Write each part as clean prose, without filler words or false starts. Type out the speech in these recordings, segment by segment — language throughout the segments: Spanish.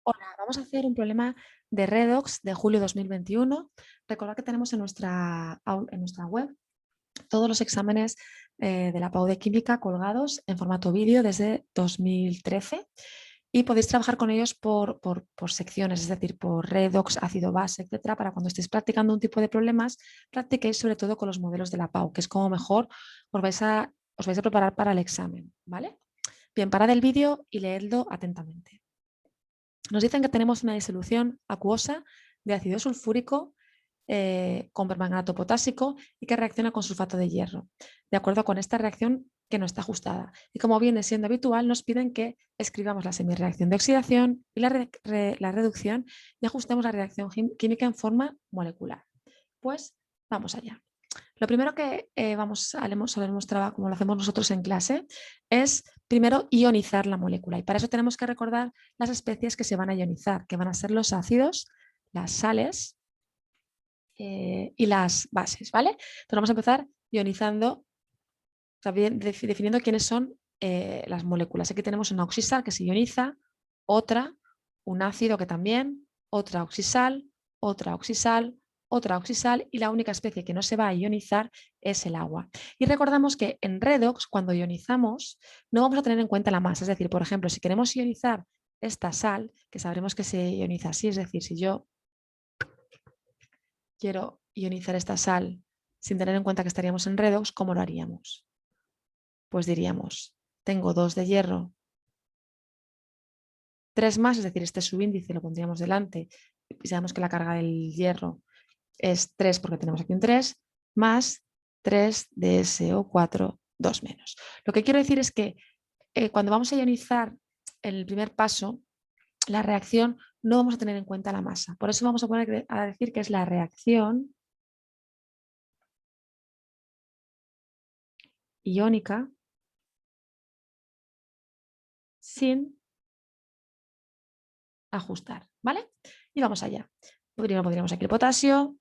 Hola, vamos a hacer un problema de redox de julio 2021. Recordad que tenemos en nuestra web todos los exámenes de la PAU de Química colgados en formato vídeo desde 2013 y podéis trabajar con ellos por secciones, es decir, por redox, ácido base, etcétera, para cuando estéis practicando un tipo de problemas, practiquéis sobre todo con los modelos de la PAU, que es como mejor os vais a preparar para el examen, ¿vale? Bien, parad el vídeo y leedlo atentamente. Nos dicen que tenemos una disolución acuosa de ácido sulfúrico con permanganato potásico y que reacciona con sulfato de hierro, de acuerdo con esta reacción que no está ajustada. Y como viene siendo habitual, nos piden que escribamos la semireacción de oxidación y la reducción y ajustemos la reacción química en forma molecular. Pues vamos allá. Lo primero que solemos trabajar, como lo hacemos nosotros en clase, es primero ionizar la molécula. Y para eso tenemos que recordar las especies que se van a ionizar, que van a ser los ácidos, las sales y las bases, ¿vale? Entonces vamos a empezar ionizando, también definiendo quiénes son las moléculas. Aquí tenemos una oxisal que se ioniza, otra, un ácido que también, otra oxisal, otra oxisal, otra oxisal y la única especie que no se va a ionizar es el agua. Y recordamos que en redox, cuando ionizamos, no vamos a tener en cuenta la masa. Es decir, por ejemplo, si queremos ionizar esta sal, que sabremos que se ioniza así, es decir, si yo quiero ionizar esta sal sin tener en cuenta que estaríamos en redox, ¿cómo lo haríamos? Pues diríamos, tengo 2 de hierro, 3 más, es decir, este subíndice lo pondríamos delante y sabemos que la carga del hierro es 3 porque tenemos aquí un 3, más 3 de SO4, 2 menos. Lo que quiero decir es que cuando vamos a ionizar en el primer paso, la reacción no vamos a tener en cuenta la masa. Por eso vamos a decir que es la reacción iónica sin ajustar, ¿vale? Y vamos allá. Primero pondríamos aquí el potasio,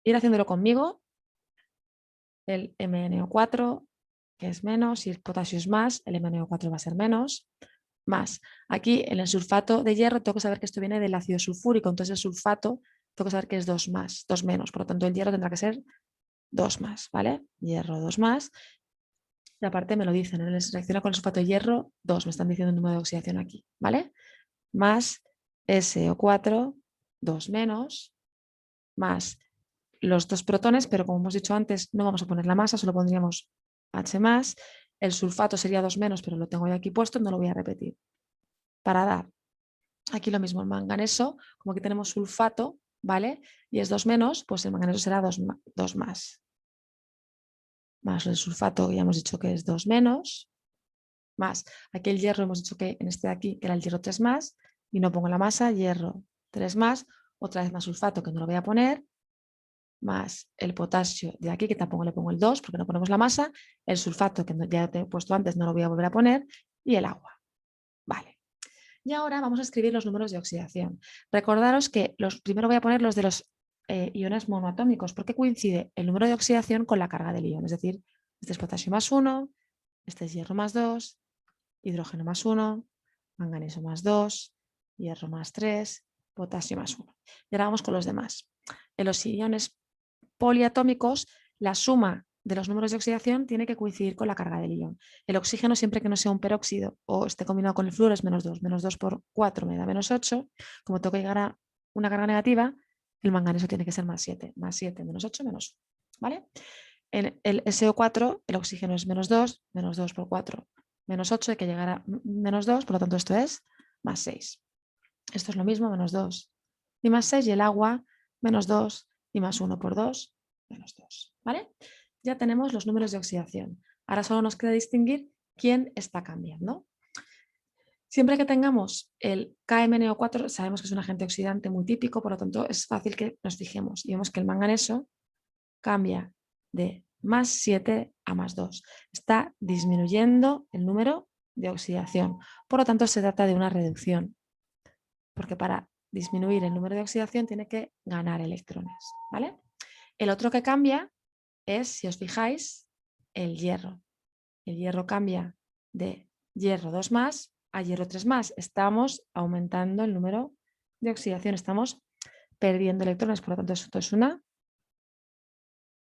ir haciéndolo conmigo, el MnO4, que es menos, y el potasio es más, el MnO4 va a ser menos, más. Aquí en el sulfato de hierro tengo que saber que esto viene del ácido sulfúrico, entonces el sulfato tengo que saber que es 2 más, 2 menos, por lo tanto el hierro tendrá que ser 2 más, ¿vale? Hierro 2 más. Y aparte me lo dicen, ¿no? Les reacciona con el sulfato de hierro 2, me están diciendo el número de oxidación aquí, ¿vale? Más SO4, 2 menos, más los 2 protones, pero como hemos dicho antes, no vamos a poner la masa, solo pondríamos H más. El sulfato sería 2 menos, pero lo tengo ya aquí puesto, no lo voy a repetir. Para dar aquí lo mismo, el manganeso, como aquí tenemos sulfato, ¿vale? Y es 2 menos, pues el manganeso será 2 más. Más el sulfato, ya hemos dicho que es 2 menos, más. Aquí el hierro hemos dicho que en este de aquí, que era el hierro 3 más, y no pongo la masa, hierro 3 más, otra vez más sulfato, que no lo voy a poner, más el potasio de aquí, que tampoco le pongo el 2 porque no ponemos la masa, el sulfato que ya te he puesto antes, no lo voy a volver a poner, y el agua. Vale. Y ahora vamos a escribir los números de oxidación. Recordaros que primero voy a poner los de los iones monoatómicos, porque coincide el número de oxidación con la carga del ion. Es decir, este es potasio más 1, este es hierro más 2, hidrógeno más 1, manganeso más 2, hierro más 3, potasio más 1. Y ahora vamos con los demás. En los iones poliatómicos, la suma de los números de oxidación tiene que coincidir con la carga del ion. El oxígeno, siempre que no sea un peróxido o esté combinado con el flúor, es menos 2. Menos 2 por 4 me da menos 8. Como tengo que llegar a una carga negativa, el manganeso tiene que ser más 7. Más 7, menos 8, menos 1. ¿Vale? En el SO4, el oxígeno es menos 2. Menos 2 por 4, menos 8. Hay que llegar a menos 2, por lo tanto esto es más 6. Esto es lo mismo, menos 2 y más 6. Y el agua, menos 2 y más 1 por 2, menos 2. ¿Vale? Ya tenemos los números de oxidación. Ahora solo nos queda distinguir quién está cambiando. Siempre que tengamos el KMnO4, sabemos que es un agente oxidante muy típico, por lo tanto es fácil que nos fijemos y vemos que el manganeso cambia de más 7 a más 2. Está disminuyendo el número de oxidación. Por lo tanto, se trata de una reducción, porque para disminuir el número de oxidación tiene que ganar electrones. ¿Vale? El otro que cambia es, si os fijáis, el hierro. El hierro cambia de hierro 2 más a hierro 3+. Estamos aumentando el número de oxidación, estamos perdiendo electrones, por lo tanto esto es una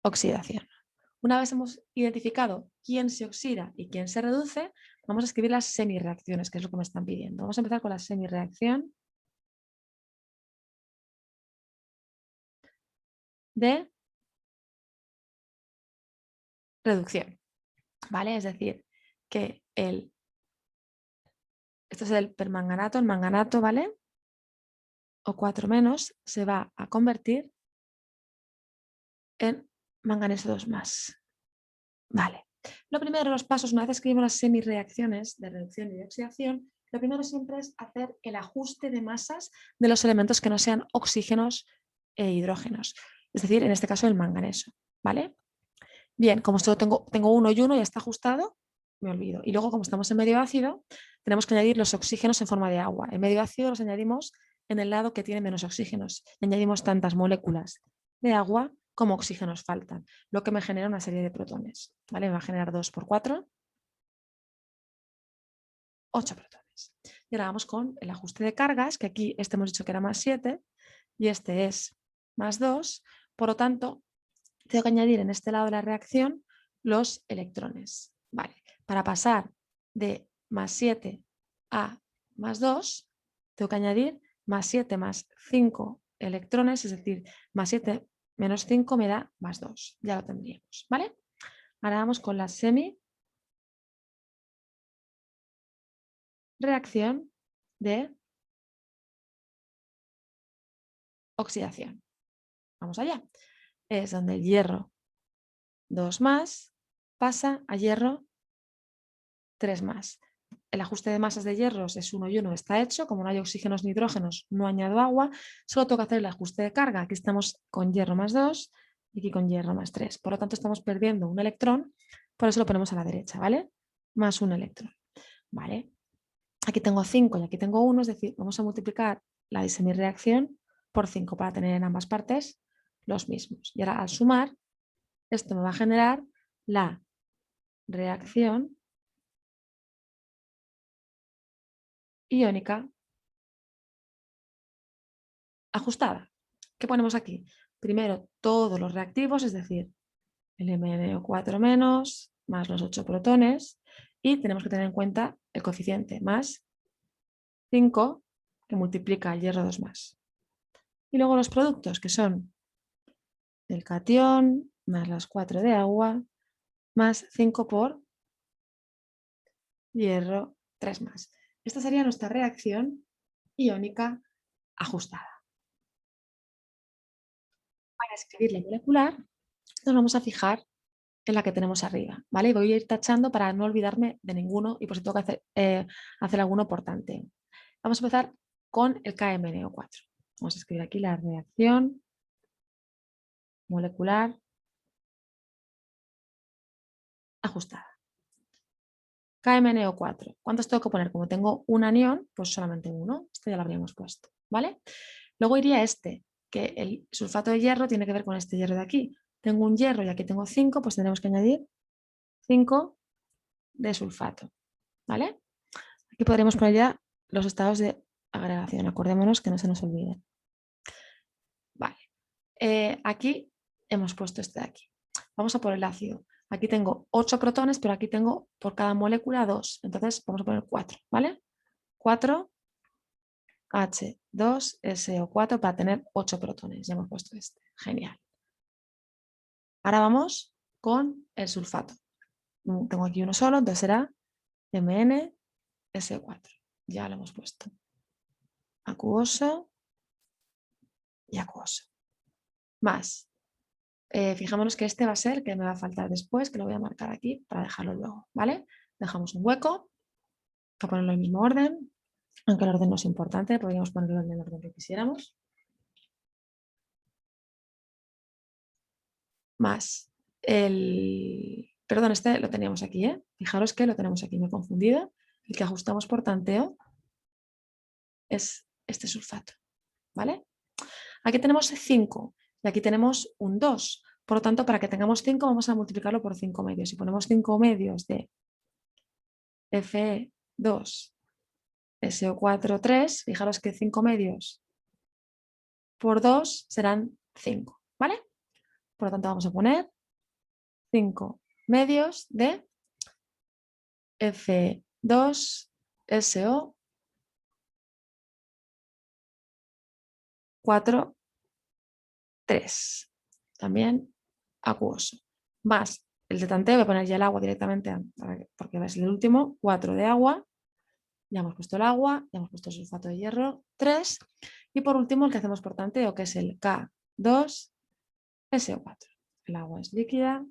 oxidación. Una vez hemos identificado quién se oxida y quién se reduce, vamos a escribir las semirreacciones, que es lo que me están pidiendo. Vamos a empezar con la semirreacción de reducción, ¿vale? Es decir, que esto es el permanganato, el manganato, ¿vale? O 4- se va a convertir en manganeso 2+. Vale. Lo primero de los pasos, una vez escribimos las semirreacciones de reducción y de oxidación, lo primero siempre es hacer el ajuste de masas de los elementos que no sean oxígenos e hidrógenos. Es decir, en este caso el manganeso. ¿Vale? Bien, como solo tengo uno y uno, ya está ajustado, me olvido. Y luego, como estamos en medio ácido, tenemos que añadir los oxígenos en forma de agua. En medio ácido los añadimos en el lado que tiene menos oxígenos. Y añadimos tantas moléculas de agua como oxígenos faltan, lo que me genera una serie de protones. ¿Vale? Me va a generar 2 por 4, 8 protones. Y ahora vamos con el ajuste de cargas, que aquí este hemos dicho que era +7 y este es +2. Por lo tanto, tengo que añadir en este lado de la reacción los electrones. Vale. Para pasar de +7 a +2, tengo que añadir +7 más 5 electrones, es decir, +7 menos 5 me da +2. Ya lo tendríamos. ¿Vale? Ahora vamos con la semi-reacción de oxidación. Vamos allá. Es donde el hierro 2+ pasa a hierro 3+. El ajuste de masas de hierros es 1 y 1, está hecho. Como no hay oxígenos ni hidrógenos, no añado agua. Solo tengo que hacer el ajuste de carga. Aquí estamos con hierro +2 y aquí con hierro +3. Por lo tanto, estamos perdiendo un electrón. Por eso lo ponemos a la derecha, ¿vale? Más un electrón. ¿Vale? Aquí tengo 5 y aquí tengo 1, es decir, vamos a multiplicar la semireacción por 5 para tener en ambas partes los mismos. Y ahora, al sumar, esto me va a generar la reacción iónica ajustada. ¿Qué ponemos aquí? Primero todos los reactivos, es decir, el MnO4- más los 8 protones, y tenemos que tener en cuenta el coeficiente más 5 que multiplica el hierro 2+. Y luego los productos, que son el catión más las 4 de agua más 5 por hierro 3+. Esta sería nuestra reacción iónica ajustada. Para escribir la molecular, nos vamos a fijar en la que tenemos arriba, ¿vale? Y voy a ir tachando para no olvidarme de ninguno y por si tengo que hacer alguno por tanteo. Vamos a empezar con el KMnO4. Vamos a escribir aquí la reacción molecular ajustada. KMnO4. ¿Cuántos tengo que poner? Como tengo un anión, pues solamente uno. Este ya lo habríamos puesto, ¿vale? Luego iría este, que el sulfato de hierro tiene que ver con este hierro de aquí. Tengo un hierro y aquí tengo 5, pues tendremos que añadir 5 de sulfato, ¿vale? Aquí podremos poner ya los estados de agregación. Acordémonos que no se nos olvide. Vale. Aquí hemos puesto este de aquí. Vamos a por el ácido. Aquí tengo 8 protones, pero aquí tengo por cada molécula 2. Entonces vamos a poner 4, ¿vale? 4 H2SO4 para tener 8 protones. Ya hemos puesto este. Genial. Ahora vamos con el sulfato. Tengo aquí uno solo, entonces será MnSO4. Ya lo hemos puesto. Acuoso y acuoso. Más. Fijémonos que este va a ser, que me va a faltar después, que lo voy a marcar aquí para dejarlo luego, ¿vale? Dejamos un hueco, para ponerlo en el mismo orden, aunque el orden no es importante, podríamos ponerlo en el orden que quisiéramos. Más perdón, este lo teníamos aquí, ¿eh? Fijaros que lo tenemos aquí, me he confundido. El que ajustamos por tanteo es este sulfato, ¿vale? Aquí tenemos 5 y aquí tenemos un 2. Por lo tanto, para que tengamos 5 vamos a multiplicarlo por 5 medios. Si ponemos 5 medios de Fe2 SO4, 3. Fijaros que 5 medios por 2 serán 5, ¿vale? Por lo tanto, vamos a poner 5 medios de F2SO4, 3. También acuoso. Más el de tanteo, voy a poner ya el agua directamente, porque va a ser el último, 4 de agua. Ya hemos puesto el agua, ya hemos puesto el sulfato de hierro, 3. Y por último, el que hacemos por tanteo, que es el K2SO4. El agua es líquida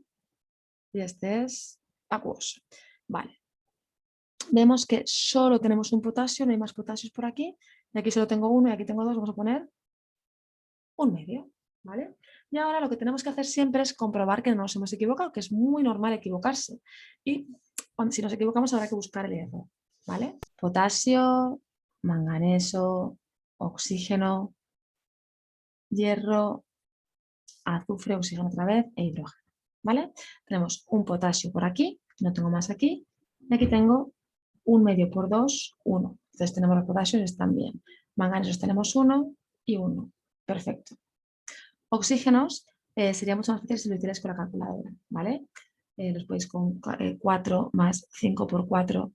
y este es acuoso. Vale. Vemos que solo tenemos un potasio, no hay más potasios por aquí. Y aquí solo tengo uno y aquí tengo dos, vamos a poner un medio. ¿Vale? Y ahora lo que tenemos que hacer siempre es comprobar que no nos hemos equivocado, que es muy normal equivocarse. Y si nos equivocamos habrá que buscar el error. ¿Vale? Potasio, manganeso, oxígeno, hierro, azufre, oxígeno otra vez e hidrógeno. ¿Vale? Tenemos un potasio por aquí, no tengo más aquí, y aquí tengo un medio por 2, 1. Entonces tenemos los potasios, están bien. Manganesos tenemos 1 y 1. Perfecto. Oxígenos sería mucho más fácil si lo hicierais con la calculadora, ¿vale? Los podéis con 4 más 5 por 4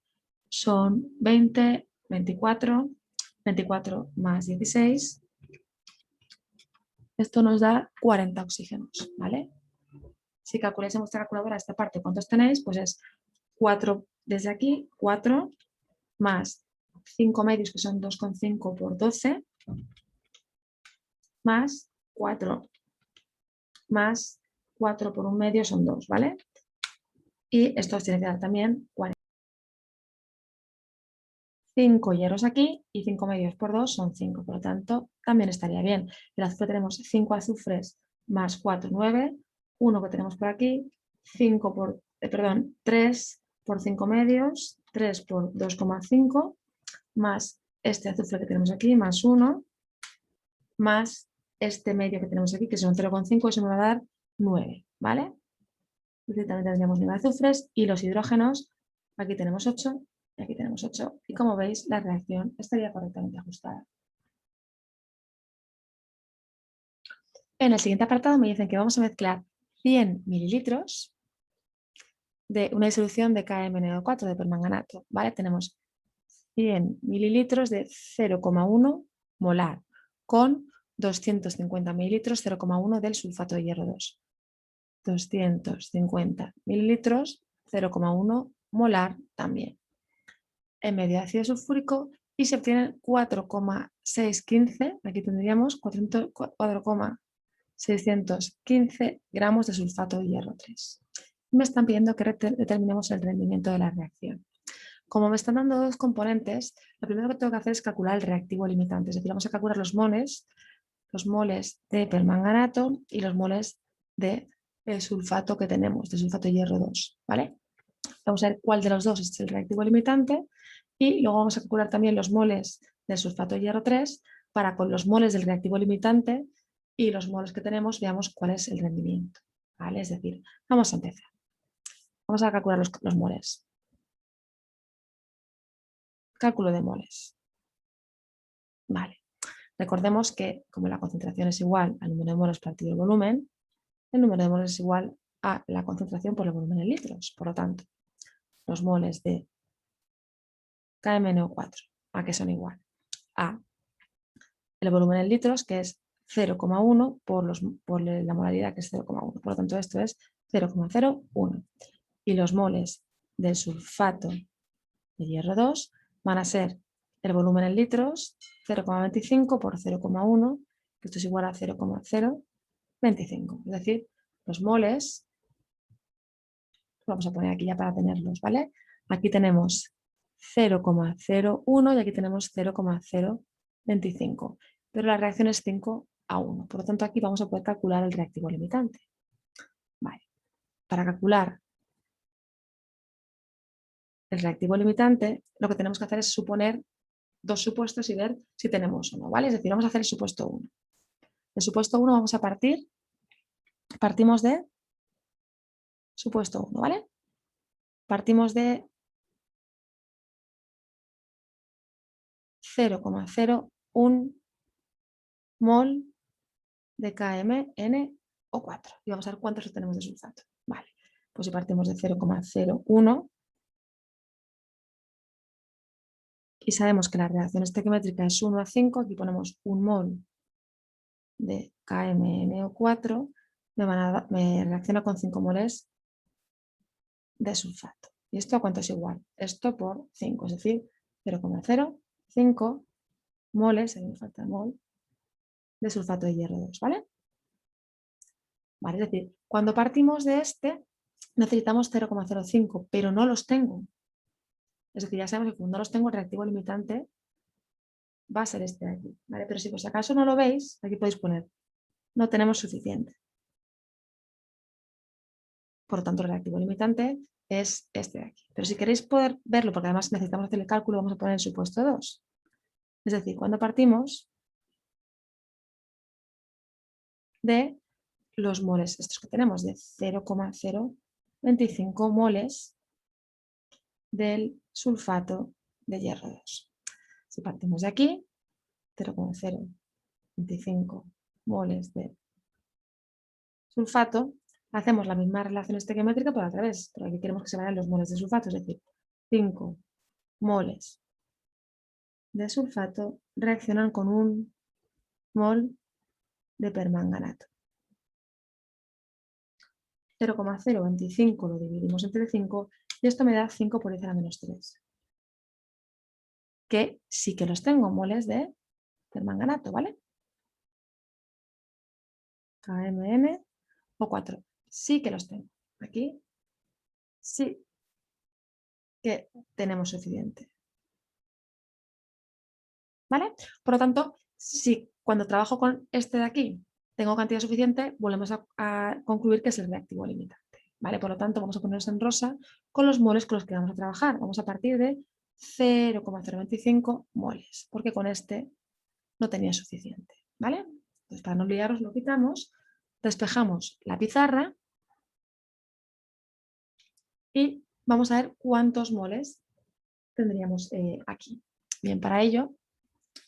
son 20, 24, 24 más 16. Esto nos da 40 oxígenos, ¿vale? Si calculáis en vuestra calculadora esta parte, ¿cuántos tenéis? Pues es 4 desde aquí, 4 más 5 medios, que son 2,5 por 12, más 4 más 4 por un medio son 2, ¿vale? Y esto os tiene que dar también 40. 5 hierros aquí y 5 medios por 2 son 5, por lo tanto también estaría bien. El azufre tenemos 5 azufres más 4, 9, 1 que tenemos por aquí, 3 por 5 medios, 3 por 2,5, más este azufre que tenemos aquí, más 1, más este medio que tenemos aquí, que son 0,5, eso me va a dar 9, ¿vale? Entonces también tendríamos 9 azufres y los hidrógenos, aquí tenemos 8 y aquí tenemos 8. Y como veis, la reacción estaría correctamente ajustada. En el siguiente apartado me dicen que vamos a mezclar 100 mililitros de una disolución de KMnO4 de permanganato. ¿Vale? Tenemos 100 mililitros de 0,1 molar con 250 mililitros 0,1 del sulfato de hierro 2. 250 mililitros 0,1 molar también. En medio de ácido sulfúrico y se obtienen 4,615, aquí tendríamos 4,615 gramos de sulfato de hierro 3. Me están pidiendo que determinemos el rendimiento de la reacción. Como me están dando dos componentes, lo primero que tengo que hacer es calcular el reactivo limitante, es decir, vamos a calcular los moles de permanganato y los moles de sulfato que tenemos, de sulfato de hierro 2, ¿vale? Vamos a ver cuál de los dos es el reactivo limitante y luego vamos a calcular también los moles del sulfato de hierro 3 para con los moles del reactivo limitante y los moles que tenemos veamos cuál es el rendimiento, ¿vale? Es decir, vamos a empezar. Vamos a calcular los moles. Cálculo de moles. Vale. Recordemos que como la concentración es igual al número de moles partido el volumen, el número de moles es igual a la concentración por el volumen en litros. Por lo tanto, los moles de KMnO4, ¿a qué son igual? A el volumen en litros, que es 0,1 por la molaridad, que es 0,1. Por lo tanto, esto es 0,01. Y los moles del sulfato de hierro 2 van a ser el volumen en litros, 0,25 por 0,1, que esto es igual a 0,025. Es decir, los moles, vamos a poner aquí ya para tenerlos, ¿vale? Aquí tenemos 0,01 y aquí tenemos 0,025. Pero la reacción es 5:1. Por lo tanto, aquí vamos a poder calcular el reactivo limitante. Vale. Para calcular el reactivo limitante, lo que tenemos que hacer es suponer dos supuestos y ver si tenemos o no, ¿vale? Es decir, vamos a hacer el supuesto 1. El supuesto 1 vamos a partimos de supuesto 1, ¿vale? Partimos de 0,01 mol de KMnO4. Y vamos a ver cuántos obtenemos de sulfato. Vale, pues si partimos de 0,01 y sabemos que la reacción estequiométrica es 1 a 5, aquí ponemos 1 mol de KMnO4, me reacciona con 5 moles de sulfato. ¿Y esto a cuánto es igual? Esto por 5, es decir, 0,05 moles, ahí me falta mol, de sulfato de hierro 2, ¿vale? Vale, es decir, cuando partimos de este, necesitamos 0,05, pero no los tengo. Es decir, ya sabemos que cuando no los tengo, el reactivo limitante va a ser este de aquí, ¿vale? Pero si por si acaso no lo veis, aquí podéis poner, no tenemos suficiente. Por lo tanto, el reactivo limitante es este de aquí. Pero si queréis poder verlo, porque además necesitamos hacer el cálculo, vamos a poner el supuesto 2. Es decir, cuando partimos de los moles, estos que tenemos, de 0,025 moles del sulfato de hierro 2. Si partimos de aquí, 0,025 moles de sulfato, hacemos la misma relación estequiométrica pero al revés, pero aquí queremos que se vayan los moles de sulfato, es decir, 5 moles de sulfato reaccionan con 1 mol de permanganato. 0,025 lo dividimos entre 5 y esto me da 5 por 10 a la menos 3. Que sí que los tengo, moles de permanganato, ¿vale? KMnO4. Sí que los tengo. Aquí sí que tenemos suficiente. ¿Vale? Por lo tanto, si cuando trabajo con este de aquí tengo cantidad suficiente, volvemos a concluir que es el reactivo limitante. ¿Vale? Por lo tanto, vamos a ponernos en rosa con los moles con los que vamos a trabajar. Vamos a partir de 0,025 moles, porque con este no tenía suficiente. ¿Vale? Entonces, para no liaros, lo quitamos, despejamos la pizarra y vamos a ver cuántos moles tendríamos aquí. Bien, para ello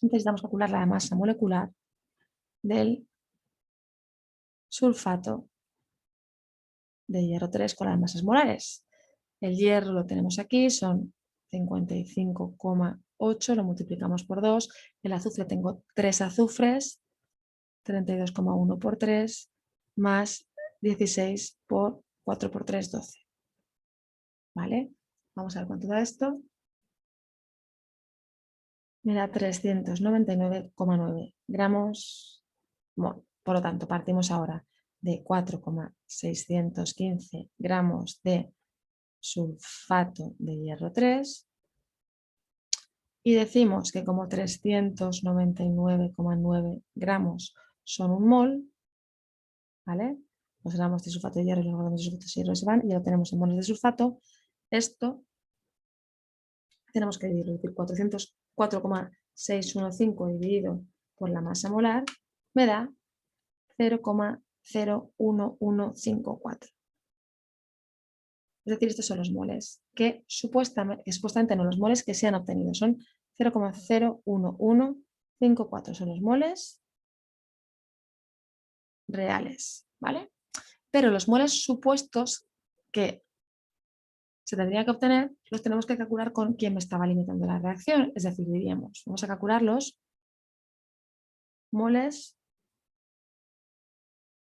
necesitamos calcular la masa molecular del sulfato de hierro 3 con las masas molares. El hierro lo tenemos aquí, son 55,8, lo multiplicamos por 2. El azufre tengo 3 azufres, 32,1 por 3, más 16 por 4 por 3, 12. ¿Vale? Vamos a ver cuánto da esto. Me da 399,9 gramos mol. Por lo tanto, partimos ahora de 4,615 gramos de sulfato de hierro 3 y decimos que como 399,9 gramos son 1 mol, ¿vale? Los gramos de sulfato de hierro y los gramos de sulfato de hierro se van y ya lo tenemos en moles de sulfato. Esto tenemos que dividirlo, es decir, 404,615 dividido por la masa molar me da 0,01154. Es decir, estos son los moles que supuestamente no, los moles que se han obtenido son 0,01154, son los moles reales, ¿vale? Pero los moles supuestos que se tendrían que obtener los tenemos que calcular con quién me estaba limitando la reacción, es decir, diríamos, vamos a calcular los moles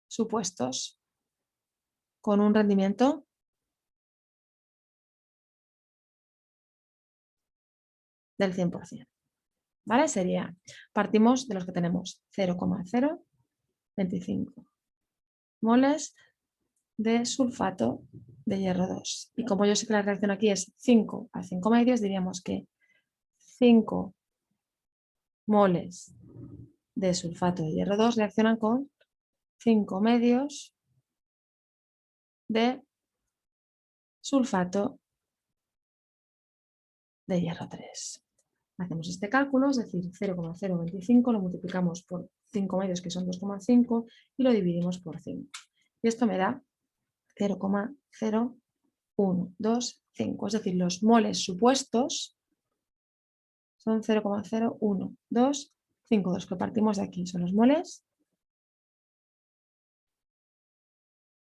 supuestos con un rendimiento del 100%. ¿Vale? Sería, partimos de los que tenemos 0,025 moles de sulfato de hierro 2. Y como yo sé que la reacción aquí es 5 a 5 medios, diríamos que 5 moles de sulfato de hierro 2 reaccionan con 5 medios de sulfato de hierro 3. Hacemos este cálculo, es decir, 0,025 lo multiplicamos por 5 medios, que son 2,5, y lo dividimos por 5. Y esto me da 0,0125, es decir, los moles supuestos son 0,01252, que partimos de aquí, son los moles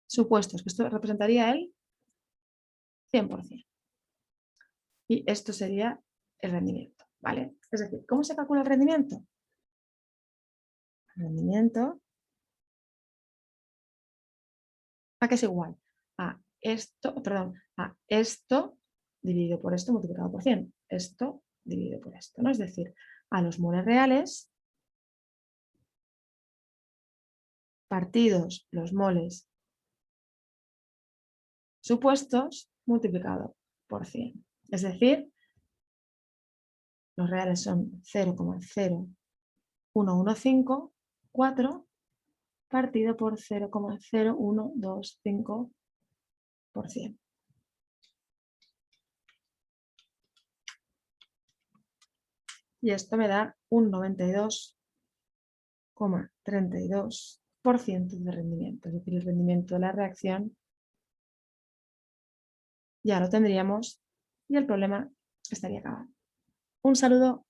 supuestos, que esto representaría el 100%. Y esto sería el rendimiento, ¿vale? Es decir, ¿cómo se calcula el rendimiento? El rendimiento, ¿a qué es igual? A esto dividido por esto multiplicado por 100. Esto dividido por esto, ¿no? Es decir, a los moles reales partidos los moles supuestos multiplicado por 100. Es decir, los reales son 0,0154 partido por 0,0125%. Y esto me da un 92,32% de rendimiento. Es decir, el rendimiento de la reacción ya lo tendríamos y el problema estaría acabado. Un saludo.